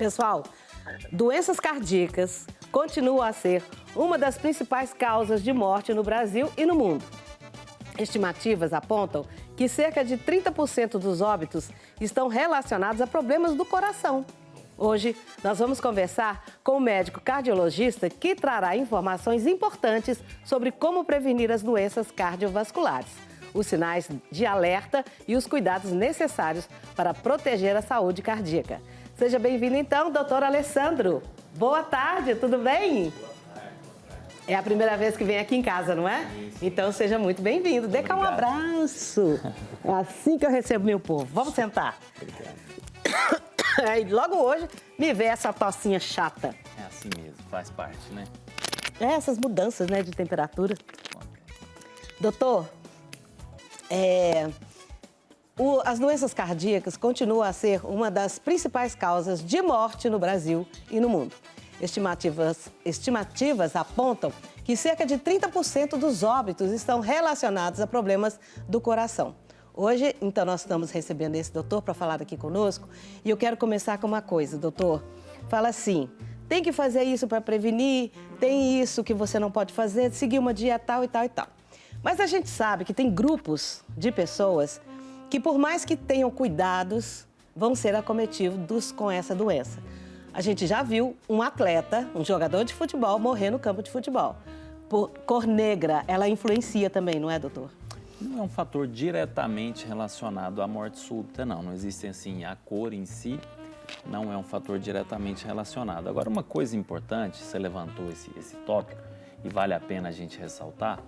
Pessoal, doenças cardíacas continuam a ser uma das principais causas de morte no Brasil e no mundo. Estimativas apontam que cerca de 30% dos óbitos estão relacionados a problemas do coração. Hoje, nós vamos conversar com o médico cardiologista que trará informações importantes sobre como prevenir as doenças cardiovasculares, os sinais de alerta e os cuidados necessários para proteger a saúde cardíaca. Seja bem-vindo, então, doutor Alessandro. Boa tarde, tudo bem? Boa tarde. É a primeira vez que vem aqui em casa, não é? Isso. Então, seja muito bem-vindo. Dê cá um abraço. É assim que eu recebo meu povo. Vamos sentar. Obrigado. Aí, logo hoje, me vê essa tossinha chata. É assim mesmo, faz parte, né? Essas mudanças, né, de temperatura. Doutor, as doenças cardíacas continuam a ser uma das principais causas de morte no Brasil e no mundo. Estimativas apontam que cerca de 30% dos óbitos estão relacionados a problemas do coração. Hoje, então, nós estamos recebendo esse doutor para falar aqui conosco e eu quero começar com uma coisa, doutor. Fala assim, tem que fazer isso para prevenir, tem isso que você não pode fazer, seguir uma dieta tal e tal e tal. Mas a gente sabe que tem grupos de pessoas que, por mais que tenham cuidados, vão ser acometidos com essa doença. A gente já viu um atleta, um jogador de futebol, morrer no campo de futebol. Por cor negra, ela influencia também, não é, doutor? Não é um fator diretamente relacionado à morte súbita, não. Não existe, assim, a cor em si não é um fator diretamente relacionado. Agora, uma coisa importante, você levantou esse tópico e vale a pena a gente ressaltar,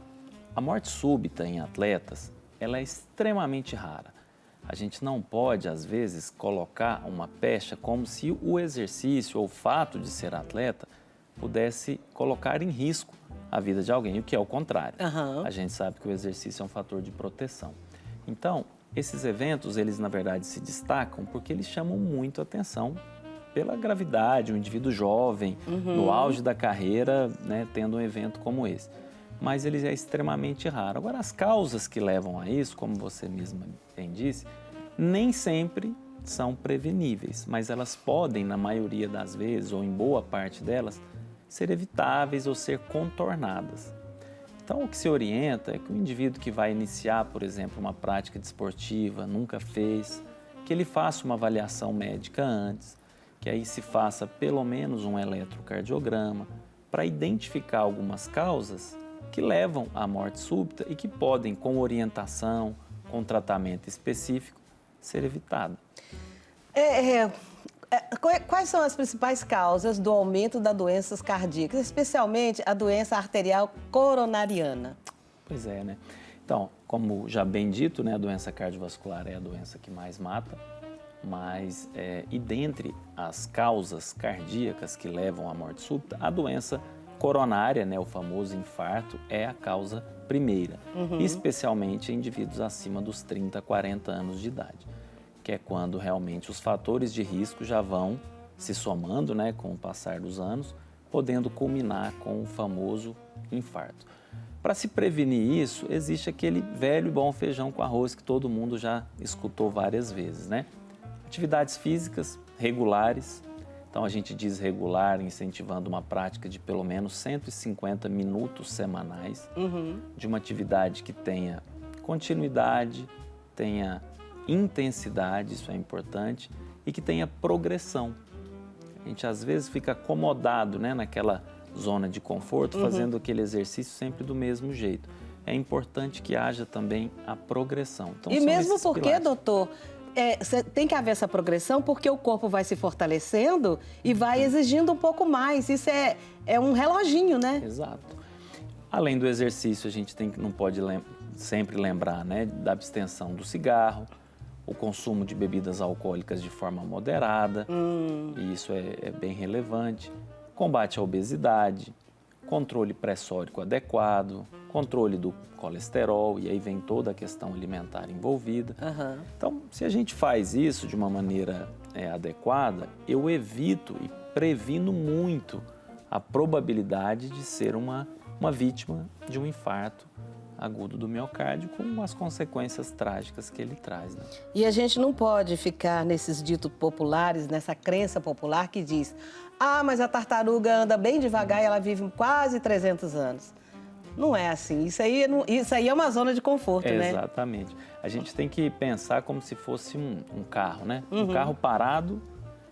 a morte súbita em atletas, ela é extremamente rara. A gente não pode, às vezes, colocar uma pecha como se o exercício ou o fato de ser atleta pudesse colocar em risco a vida de alguém, o que é o contrário. Uhum. A gente sabe que o exercício é um fator de proteção. Então, esses eventos, eles na verdade se destacam porque eles chamam muito atenção pela gravidade, um indivíduo jovem, no auge da carreira, né, tendo um evento como esse. Mas ele é extremamente raro. Agora, as causas que levam a isso, como você mesma bem disse, nem sempre são preveníveis, mas elas podem, na maioria das vezes, ou em boa parte delas, ser evitáveis ou ser contornadas. Então, o que se orienta é que o indivíduo que vai iniciar, por exemplo, uma prática desportiva, nunca fez, que ele faça uma avaliação médica antes, que aí se faça pelo menos um eletrocardiograma, para identificar algumas causas que levam à morte súbita e que podem, com orientação, com tratamento específico, ser evitadas. Quais são as principais causas do aumento das doenças cardíacas, especialmente a doença arterial coronariana? Pois é, né? Então, como já bem dito, né, a doença cardiovascular é a doença que mais mata, mas, e dentre as causas cardíacas que levam à morte súbita, a doença coronária, né, o famoso infarto, é a causa primeira, especialmente em indivíduos acima dos 30, 40 anos de idade, que é quando realmente os fatores de risco já vão se somando, né, com o passar dos anos, podendo culminar com o famoso infarto. Para se prevenir isso, existe aquele velho e bom feijão com arroz que todo mundo já escutou várias vezes, né? Atividades físicas regulares. Então, a gente diz regular, incentivando uma prática de pelo menos 150 minutos semanais, de uma atividade que tenha continuidade, tenha intensidade, isso é importante, e que tenha progressão. A gente, às vezes, fica acomodado, né, naquela zona de conforto, fazendo aquele exercício sempre do mesmo jeito. É importante que haja também a progressão. Então, e mesmo porque, pilares. doutor, tem que haver essa progressão porque o corpo vai se fortalecendo e vai exigindo um pouco mais. Isso é um reloginho, né? Exato. Além do exercício, a gente não pode sempre lembrar, né, da abstenção do cigarro, o consumo de bebidas alcoólicas de forma moderada, e isso é bem relevante, combate à obesidade, controle pressórico adequado, controle do colesterol, e aí vem toda a questão alimentar envolvida. Então, se a gente faz isso de uma maneira adequada, eu evito e previno muito a probabilidade de ser uma vítima de um infarto agudo do miocárdio com as consequências trágicas que ele traz, né? E a gente não pode ficar nesses ditos populares, nessa crença popular que diz: ah, mas a tartaruga anda bem devagar e ela vive quase 300 anos. Não é assim. Isso aí é uma zona de conforto, né? Exatamente. A gente tem que pensar como se fosse um carro, né? Um carro parado,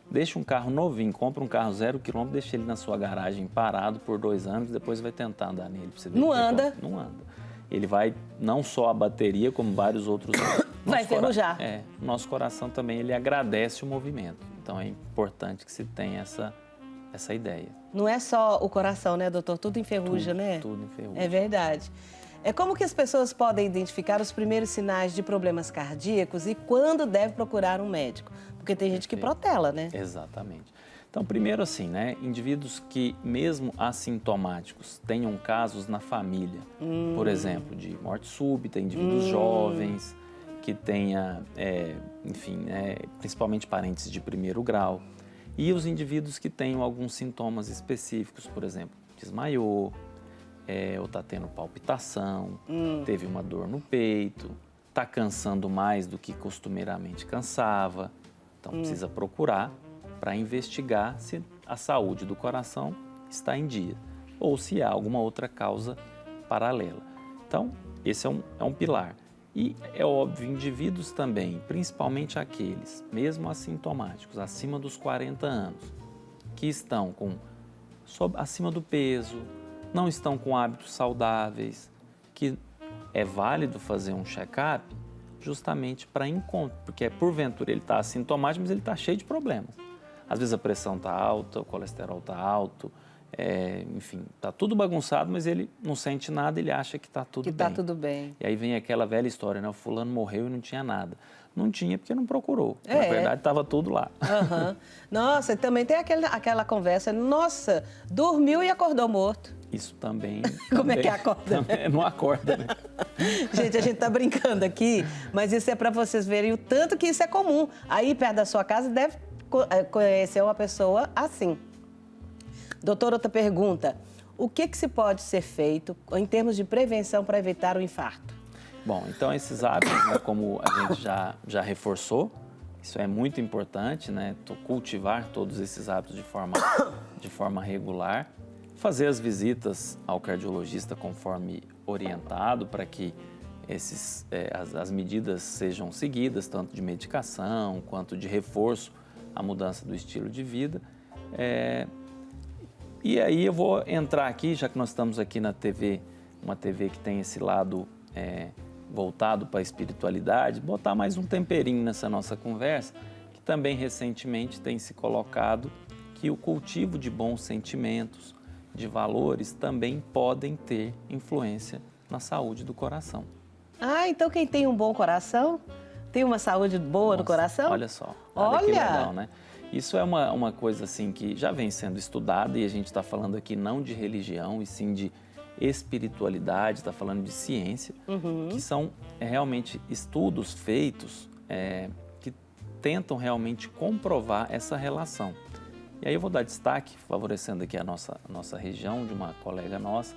deixa um carro novinho, compra um carro 0 km, deixa ele na sua garagem parado por 2 anos, depois vai tentar andar nele. Pra você ver Não anda. Não anda. Ele vai, não só a bateria, como vários outros... Vai enferrujar. Nosso coração também, ele agradece o movimento. Então, é importante que se tenha essa ideia. Não é só o coração, né, doutor? Tudo enferruja, né? Tudo enferruja. É verdade. É como que as pessoas podem identificar os primeiros sinais de problemas cardíacos e quando deve procurar um médico? Porque tem gente que protela, né? Exatamente. Então, primeiro assim, né, indivíduos que mesmo assintomáticos tenham casos na família, por exemplo, de morte súbita, indivíduos jovens, que tenha, enfim, principalmente parentes de primeiro grau, e os indivíduos que tenham alguns sintomas específicos, por exemplo, desmaiou, ou está tendo palpitação, teve uma dor no peito, está cansando mais do que costumeiramente cansava, então precisa procurar para investigar se a saúde do coração está em dia ou se há alguma outra causa paralela. Então, esse é um pilar. E é óbvio, indivíduos também, principalmente aqueles, mesmo assintomáticos, acima dos 40 anos, que estão acima do peso, não estão com hábitos saudáveis, que é válido fazer um check-up justamente para encontrar, porque porventura ele está assintomático, mas ele está cheio de problemas. Às vezes a pressão está alta, o colesterol está alto, enfim, está tudo bagunçado, mas ele não sente nada, ele acha que está tudo bem. Que está tudo bem. E aí vem aquela velha história, né? O fulano morreu e não tinha nada. Não tinha porque não procurou. Na verdade, estava tudo lá. Nossa, e também tem aquela conversa, nossa, dormiu e acordou morto. Isso também... Como é que acorda? Não acorda, né? Gente, a gente está brincando aqui, mas isso é para vocês verem o tanto que isso é comum. Aí, perto da sua casa, deve conhecer uma pessoa assim. Doutor, outra pergunta. O que se pode ser feito em termos de prevenção para evitar o infarto? Bom, então esses hábitos, né, como a gente já reforçou, isso é muito importante, né? Cultivar todos esses hábitos de forma regular. Fazer as visitas ao cardiologista conforme orientado para que as medidas sejam seguidas, tanto de medicação quanto de reforço à mudança do estilo de vida. E aí eu vou entrar aqui, já que nós estamos aqui na TV, uma TV que tem esse lado voltado para a espiritualidade, botar mais um temperinho nessa nossa conversa, que também recentemente tem se colocado que o cultivo de bons sentimentos, de valores, também podem ter influência na saúde do coração. Ah, então quem tem um bom coração tem uma saúde boa no coração? Olha só, olha que legal, né? Isso é uma coisa assim que já vem sendo estudada e a gente está falando aqui não de religião e sim de espiritualidade, está falando de ciência, que são realmente estudos feitos que tentam realmente comprovar essa relação. E aí eu vou dar destaque, favorecendo aqui a nossa região, de uma colega nossa,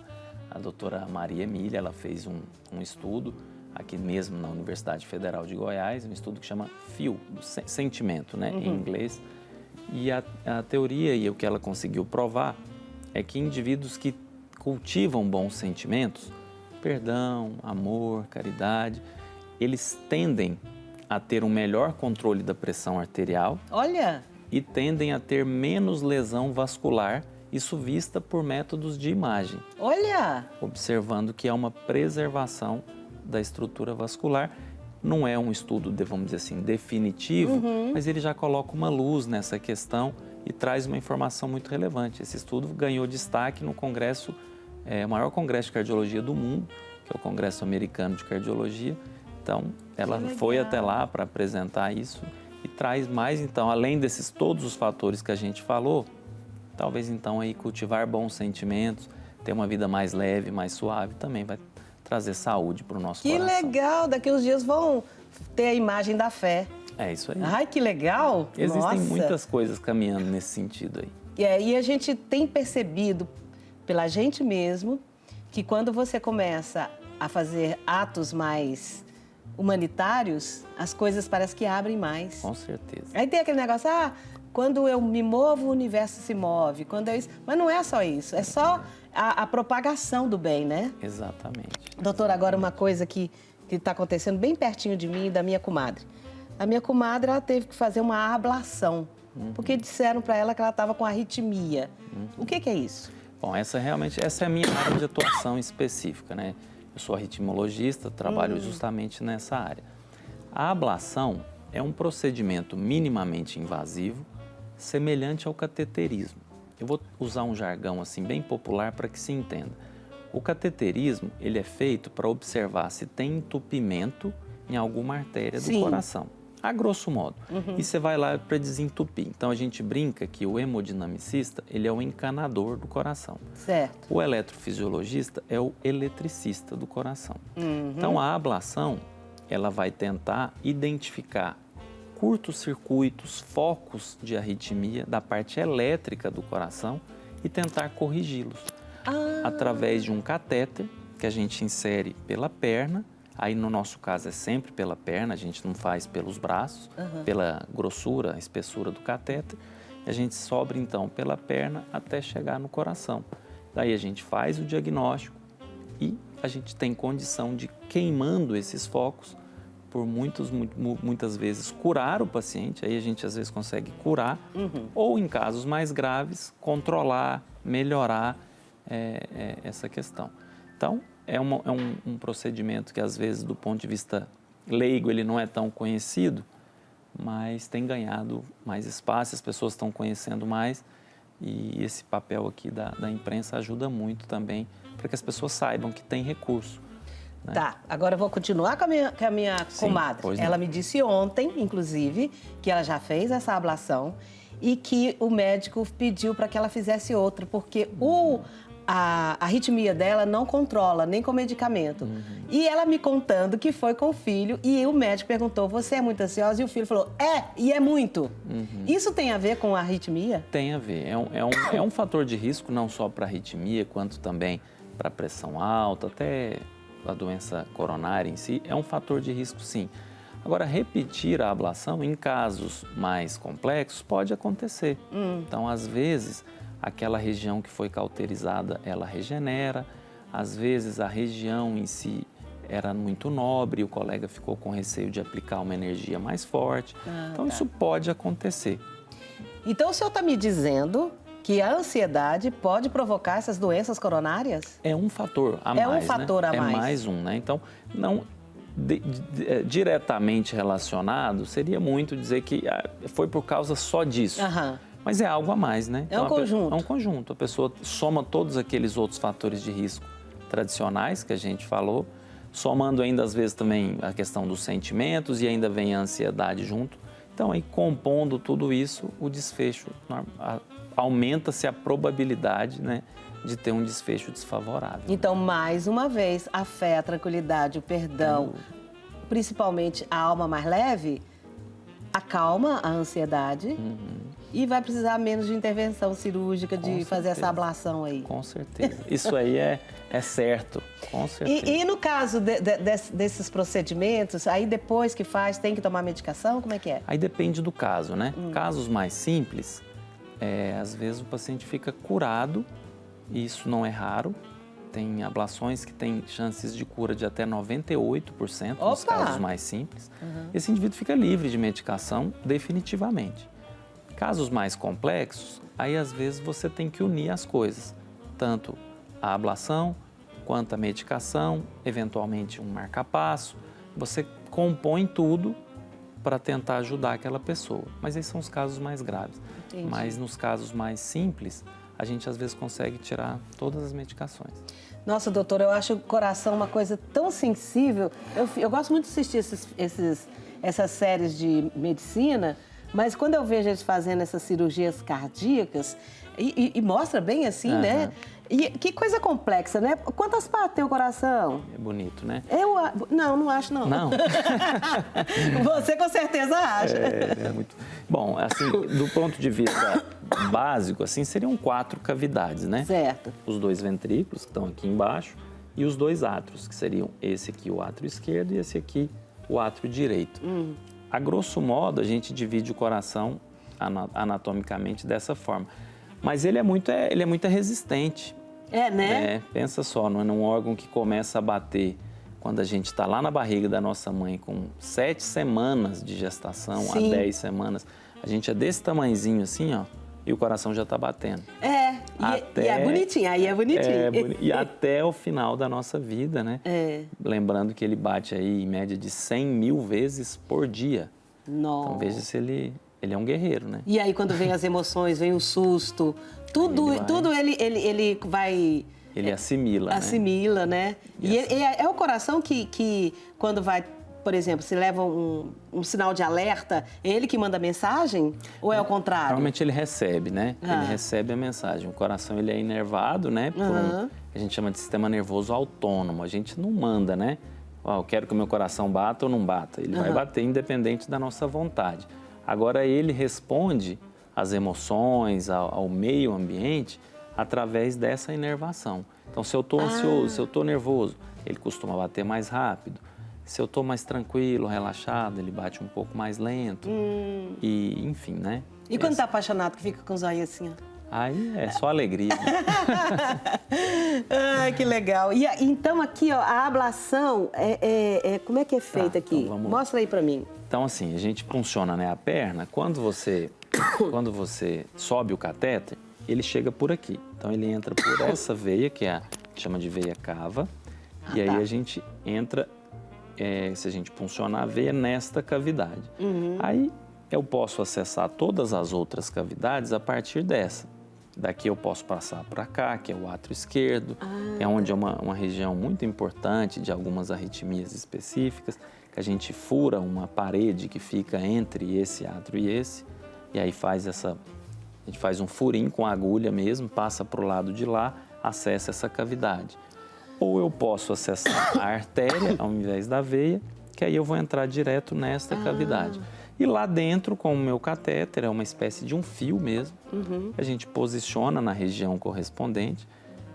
a doutora Maria Emília. Ela fez um estudo aqui mesmo na Universidade Federal de Goiás, um estudo que chama FEEL, sentimento, né, em inglês. E a teoria e o que ela conseguiu provar é que indivíduos que cultivam bons sentimentos, perdão, amor, caridade, eles tendem a ter um melhor controle da pressão arterial. Olha! E tendem a ter menos lesão vascular, isso vista por métodos de imagem. Olha! Observando que é uma preservação da estrutura vascular. Não é um estudo, vamos dizer assim, definitivo, mas ele já coloca uma luz nessa questão e traz uma informação muito relevante. Esse estudo ganhou destaque no congresso, o maior congresso de cardiologia do mundo, que é o Congresso Americano de Cardiologia. Então, ela foi até lá para apresentar isso e traz mais, então, além desses todos os fatores que a gente falou, talvez, então, aí cultivar bons sentimentos, ter uma vida mais leve, mais suave, também vai trazer saúde para o nosso coração. Que legal! Daqui uns dias vão ter a imagem da fé. É isso aí. Ai, que legal! Existem muitas coisas caminhando nesse sentido aí. E a gente tem percebido, pela gente mesmo, que quando você começa a fazer atos mais humanitários, as coisas parecem que abrem mais. Com certeza. Aí tem aquele negócio, quando eu me movo, o universo se move. Mas não é só isso, é só a propagação do bem, né? Exatamente. Doutora, agora uma coisa que está acontecendo bem pertinho de mim e da minha comadre. A minha comadre, ela teve que fazer uma ablação, porque disseram para ela que ela estava com arritmia. O que é isso? Bom, essa é a minha área de atuação específica, né? Eu sou arritmologista, trabalho justamente nessa área. A ablação é um procedimento minimamente invasivo, semelhante ao cateterismo. Eu vou usar um jargão assim bem popular para que se entenda. O cateterismo, ele é feito para observar se tem entupimento em alguma artéria do coração, a grosso modo. E você vai lá para desentupir. Então, a gente brinca que o hemodinamicista, ele é o encanador do coração. Certo. O eletrofisiologista é o eletricista do coração. Então, a ablação, ela vai tentar identificar curtos-circuitos, focos de arritmia da parte elétrica do coração e tentar corrigi-los através de um catéter que a gente insere pela perna. Aí, no nosso caso, é sempre pela perna, a gente não faz pelos braços, pela grossura, espessura do catéter. A gente sobe, então, pela perna até chegar no coração. Daí, a gente faz o diagnóstico e a gente tem condição de, queimando esses focos, por muitas vezes, curar o paciente. Aí, a gente, às vezes, consegue curar. Ou, em casos mais graves, controlar, melhorar essa questão. Então, é um procedimento que, às vezes, do ponto de vista leigo, ele não é tão conhecido, mas tem ganhado mais espaço, as pessoas estão conhecendo mais e esse papel aqui da imprensa ajuda muito também para que as pessoas saibam que tem recurso. Né? Tá, agora eu vou continuar com a minha comadre. Ela me disse ontem, inclusive, que ela já fez essa ablação e que o médico pediu para que ela fizesse outra, porque a arritmia dela não controla, nem com medicamento. E ela me contando que foi com o filho e o médico perguntou, você é muito ansiosa? E o filho falou, e é muito. Isso tem a ver com a arritmia? Tem a ver. É um fator de risco não só para a arritmia, quanto também para a pressão alta, até a doença coronária em si. É um fator de risco, sim. Agora, repetir a ablação em casos mais complexos pode acontecer. Então, às vezes, aquela região que foi cauterizada, ela regenera. Às vezes, a região em si era muito nobre, o colega ficou com receio de aplicar uma energia mais forte. Então, isso pode acontecer. Então, o senhor está me dizendo que a ansiedade pode provocar essas doenças coronárias? É um fator a mais, É um fator a mais. É mais um, né? Então, não diretamente relacionado, seria muito dizer que foi por causa só disso. Mas é algo a mais, né? É um conjunto. É um conjunto. A pessoa soma todos aqueles outros fatores de risco tradicionais que a gente falou, somando ainda, às vezes, também a questão dos sentimentos e ainda vem a ansiedade junto. Então, aí, compondo tudo isso, o desfecho, aumenta-se a probabilidade, né, de ter um desfecho desfavorável. Então, mais uma vez, a fé, a tranquilidade, o perdão, principalmente a alma mais leve, acalma a ansiedade e vai precisar menos de intervenção cirúrgica, de fazer essa ablação aí. Com certeza. Isso aí é certo, com certeza. E no caso desses procedimentos, aí depois que faz, tem que tomar medicação? Como é que é? Aí depende do caso, né? Casos mais simples, às vezes o paciente fica curado, e isso não é raro. Tem ablações que têm chances de cura de até 98% nos casos mais simples. Esse indivíduo fica livre de medicação definitivamente. Casos mais complexos, aí às vezes você tem que unir as coisas, tanto a ablação quanto a medicação, eventualmente um marca-passo. Você compõe tudo para tentar ajudar aquela pessoa. Mas esses são os casos mais graves. Entendi. Mas nos casos mais simples, a gente às vezes consegue tirar todas as medicações. Nossa, doutora, eu acho o coração uma coisa tão sensível. Eu gosto muito de assistir essas séries de medicina, mas quando eu vejo eles fazendo essas cirurgias cardíacas, e mostra bem assim, né? E que coisa complexa, né? Quantas partes tem o coração? É bonito, né? Não acho, não. Não? Você com certeza acha. É muito... Bom, assim, do ponto de vista básico, assim, seriam 4 cavidades, né? Certo. Os 2 ventrículos, que estão aqui embaixo, e os dois átrios, que seriam esse aqui, o átrio esquerdo, e esse aqui, o átrio direito. A grosso modo, a gente divide o coração anatomicamente dessa forma. Mas ele é muito resistente. É, né? Pensa só, não é um órgão que começa a bater quando a gente está lá na barriga da nossa mãe com 7 semanas de gestação, Sim. a 10 semanas. A gente é desse tamanhozinho assim, ó, e o coração já está batendo. E é bonitinho, aí é bonitinho. E até o final da nossa vida, né? Lembrando que ele bate aí em média de 100 mil vezes por dia. Nossa. Então veja se ele é um guerreiro, né? E aí quando vem as emoções, vem o susto, tudo ele vai... Ele assimila, né? Assimila, né? E é o coração que quando vai, por exemplo, se leva um sinal de alerta, é ele que manda a mensagem? Ou é o contrário? Normalmente ele recebe, né? Ele recebe a mensagem. O coração, ele é inervado, né? Por a gente chama de sistema nervoso autônomo. A gente não manda, né? Eu quero que o meu coração bata ou não bata. Ele vai bater independente da nossa vontade. Agora, ele responde às emoções, ao meio ambiente, através dessa inervação. Então, se eu estou ansioso, se eu estou nervoso, ele costuma bater mais rápido. Se eu estou mais tranquilo, relaxado, ele bate um pouco mais lento. E, enfim, né? E quando está apaixonado, que fica com os olhos assim, ó? Aí é só alegria. Ai, que legal. E então aqui, ó, a ablação, como é que é feita aqui? Então Mostra aí pra mim. Então, assim, a gente funciona, né, a perna, quando você sobe o catéter, ele chega por aqui. Então, ele entra por essa veia, que chama de veia cava. E aí a gente entra, se a gente funcionar a veia, nesta cavidade. Aí eu posso acessar todas as outras cavidades a partir dessa. Daqui eu posso passar para cá, que é o átrio esquerdo, é onde é uma região muito importante de algumas arritmias específicas, que a gente fura uma parede que fica entre esse átrio e aí a gente faz um furinho com a agulha mesmo, passa para o lado de lá, acessa essa cavidade. Ou eu posso acessar a artéria ao invés da veia, que aí eu vou entrar direto nesta cavidade. E lá dentro, com o meu catéter, é uma espécie de um fio mesmo, a gente posiciona na região correspondente,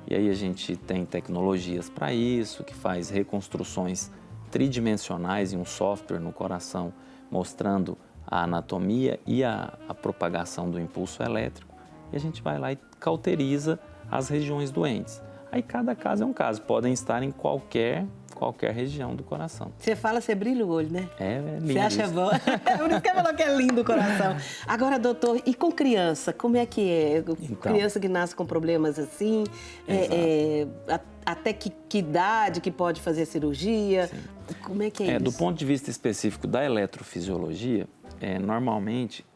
e aí a gente tem tecnologias para isso, que faz reconstruções tridimensionais em um software no coração, mostrando a anatomia e a propagação do impulso elétrico, e a gente vai lá e cauteriza as regiões doentes. Aí cada caso é um caso, podem estar em qualquer região do coração. Você fala, você brilha o olho, né? É lindo. Você acha isso. bom? Por isso que falou que é lindo o coração. Agora, doutor, e com criança, como é que é? Então, criança que nasce com problemas assim, até que idade que pode fazer cirurgia? Sim. Como é que é isso? Do ponto de vista específico da eletrofisiologia, normalmente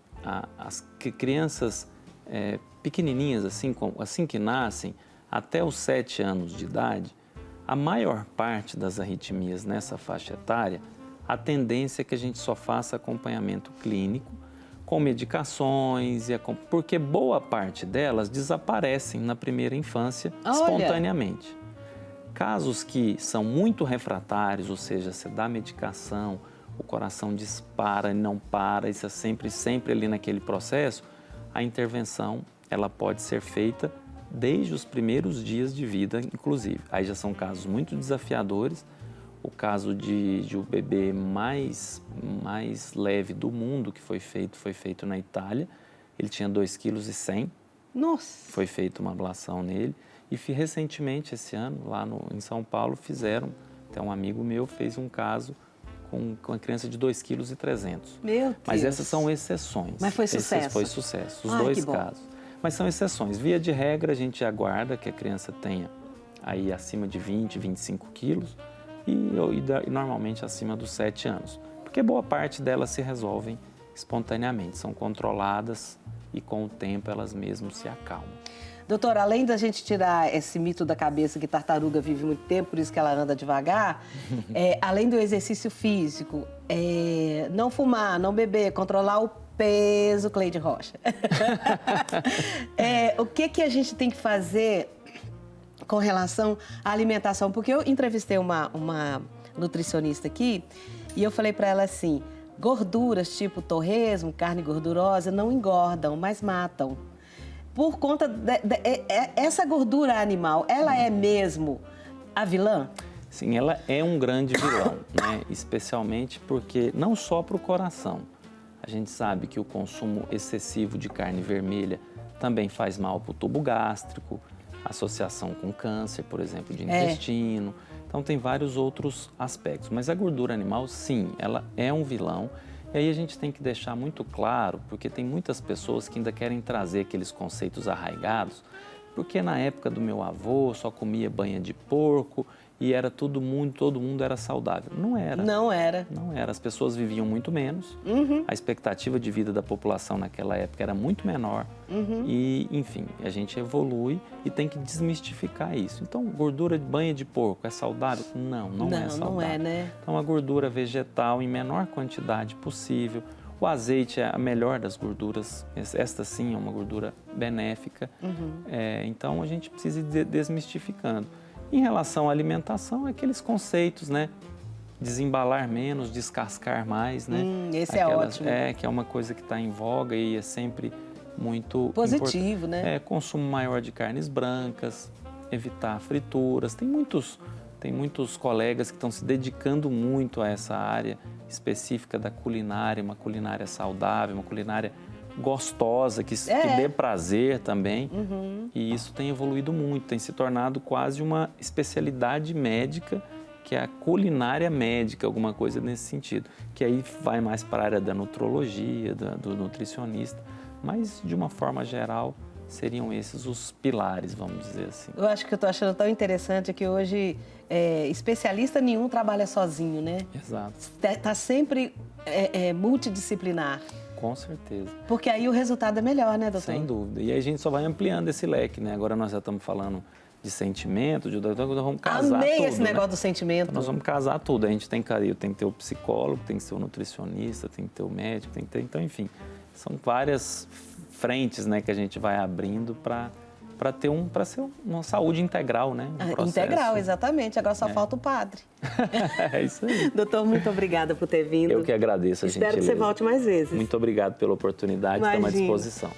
as crianças pequenininhas, assim que nascem, até os 7 anos de idade, a maior parte das arritmias nessa faixa etária, a tendência é que a gente só faça acompanhamento clínico com medicações, porque boa parte delas desaparecem na primeira infância espontaneamente. Casos que são muito refratários, ou seja, você dá medicação, o coração dispara e não para, isso é sempre ali naquele processo, a intervenção ela pode ser feita desde os primeiros dias de vida, inclusive. Aí já são casos muito desafiadores. O caso de o bebê mais leve do mundo que foi feito na Itália. Ele tinha 2,1 kg. Nossa! Foi feita uma ablação nele. E recentemente, esse ano, lá em São Paulo, até um amigo meu fez um caso com uma criança de 2,3 kg. Meu Deus! Mas essas são exceções. Mas foi sucesso? Foi sucesso, os dois casos. Mas são exceções. Via de regra, a gente aguarda que a criança tenha aí acima de 20, 25 quilos e normalmente acima dos 7 anos. Porque boa parte delas se resolvem espontaneamente, são controladas e com o tempo elas mesmas se acalmam. Doutor, além da gente tirar esse mito da cabeça que tartaruga vive muito tempo, por isso que ela anda devagar, além do exercício físico, não fumar, não beber, controlar o peso, Cleide Rocha. O que a gente tem que fazer com relação à alimentação? Porque eu entrevistei uma nutricionista aqui e eu falei para ela assim, gorduras tipo torresmo, carne gordurosa não engordam, mas matam. Por conta essa gordura animal, ela é mesmo a vilã? Sim, ela é um grande vilão, né? Especialmente porque não só para o coração. A gente sabe que o consumo excessivo de carne vermelha também faz mal para o tubo gástrico, associação com câncer, por exemplo, de intestino. Então tem vários outros aspectos. Mas a gordura animal, sim, ela é um vilão. E aí a gente tem que deixar muito claro, porque tem muitas pessoas que ainda querem trazer aqueles conceitos arraigados, porque na época do meu avô só comia banha de porco e era todo mundo era saudável. Não era. Não era. Não era. As pessoas viviam muito menos. A expectativa de vida da população naquela época era muito menor. E, enfim, a gente evolui e tem que desmistificar isso. Então, gordura de banha de porco é saudável? Não é saudável. Não é, né? Então, a gordura vegetal em menor quantidade possível. O azeite é a melhor das gorduras. Esta, sim, é uma gordura benéfica. Então, a gente precisa ir desmistificando. Em relação à alimentação, aqueles conceitos, né? Desembalar menos, descascar mais, né? Esse é ótimo. Que é uma coisa que está em voga e é sempre muito positivo, né? Consumo maior de carnes brancas, evitar frituras. Tem muitos colegas que estão se dedicando muito a essa área específica da culinária, uma culinária saudável, uma culinária gostosa, que dê prazer também. E isso tem evoluído muito, tem se tornado quase uma especialidade médica, que é a culinária médica, alguma coisa nesse sentido. Que aí vai mais para a área da nutrologia, do nutricionista, mas de uma forma geral seriam esses os pilares, vamos dizer assim. Eu acho que eu estou achando tão interessante que hoje especialista nenhum trabalha sozinho, né? Exato. Está sempre multidisciplinar. Com certeza. Porque aí o resultado é melhor, né, doutor? Sem dúvida. E aí a gente só vai ampliando esse leque, né? Agora nós já estamos falando de sentimento, nós vamos casar Amei tudo, esse negócio do sentimento. Nós vamos casar tudo. A gente tem que ter o psicólogo, tem que ter o nutricionista, tem que ter o médico, tem que ter... Então, enfim, são várias frentes, né, que a gente vai abrindo para ser uma saúde integral, né? Integral, exatamente. Agora só falta o padre. É isso aí. Doutor, muito obrigada por ter vindo. Eu que agradeço a gentileza. Espero que você volte mais vezes. Muito obrigado pela oportunidade, estamos à disposição.